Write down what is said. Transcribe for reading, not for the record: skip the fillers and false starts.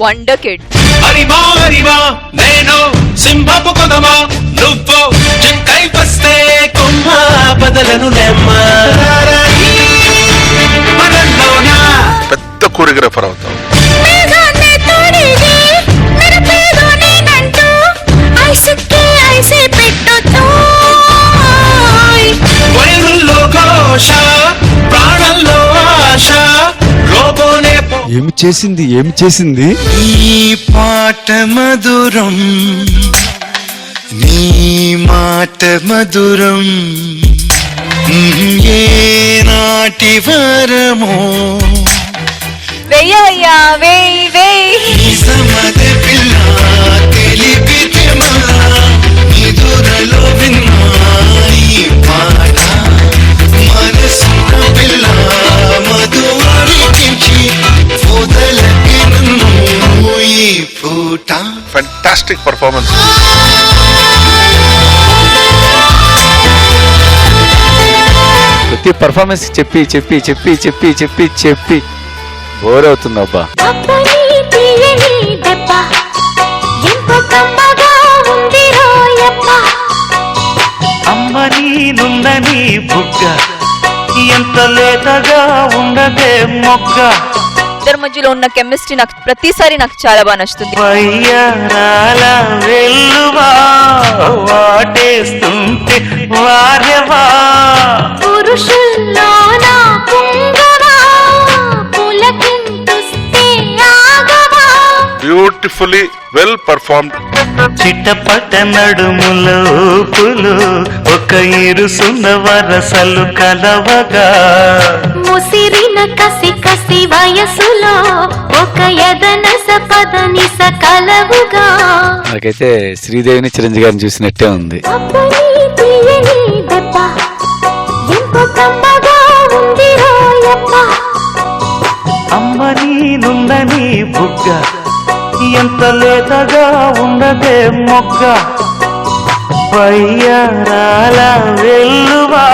Wonder kid. అరిమా అరిమా నేను సింహపు కొదమా నువ్వు జింకై వస్తే కొమ్మ బదలను లేమ్మా. పెద్ద కోరియోగ్రాఫర్ అవుతావు. వైరుల్లో ఘోష ప్రాణంలో ఆశ రోబోనే. ఏమి చేసింది ఏమి చేసింది? ఈ పాట మధురం నీ మాట మధురం ఏ నాటి వరమో. వెయ్యయ్యా వేయ్ వేయ్. సమద పిల్ల తెలిపితే నిదురలో విన్నా ఈ పాట మనసున పిల్ల మధువరికించి వదలకి నన్ను ఈ పూట. Fantastic performance. ప్రతి పర్ఫార్మెన్స్ చెప్పి చెప్పి చెప్పి చెప్పి చెప్పి చెప్పి బోర్ అవుతుంది అబ్బా. అమ్మని నుందని బుగ్గ ఎంత లేతగా ఉండదే మొగ్గ. ఇద్దరి మధ్యలో ఉన్న కెమిస్ట్రీ నాకు ప్రతిసారి నాకు చాలా బాగా నచ్చుతుంది. వయ్యారాల వెల్లువా వాటేస్తుంటే వారెవా పురుషుల్లోనా పుంగవా పులకింతుస్తే ఆగవా. Beautifully well performed. చిట్టపట నడుముల ఊపులు ఒక ఇరుసున్న వరసలు కలవగా ముసిరిన కసి కసి వయసులో ఒక యదనస పదనిస కలవుగా. నాకైతే శ్రీదేవిని చిరంజీవి గారిని చూసినట్టే ఉంది. అప్పని తీయని దెబ్బ ఎంతో కమ్మగా ఉంది రోయప్ప. అమ్మని నుందని బుగ్గ ఎంత లేతగా ఉండదే మొగ్గ. వయ్యారాల వెల్లువా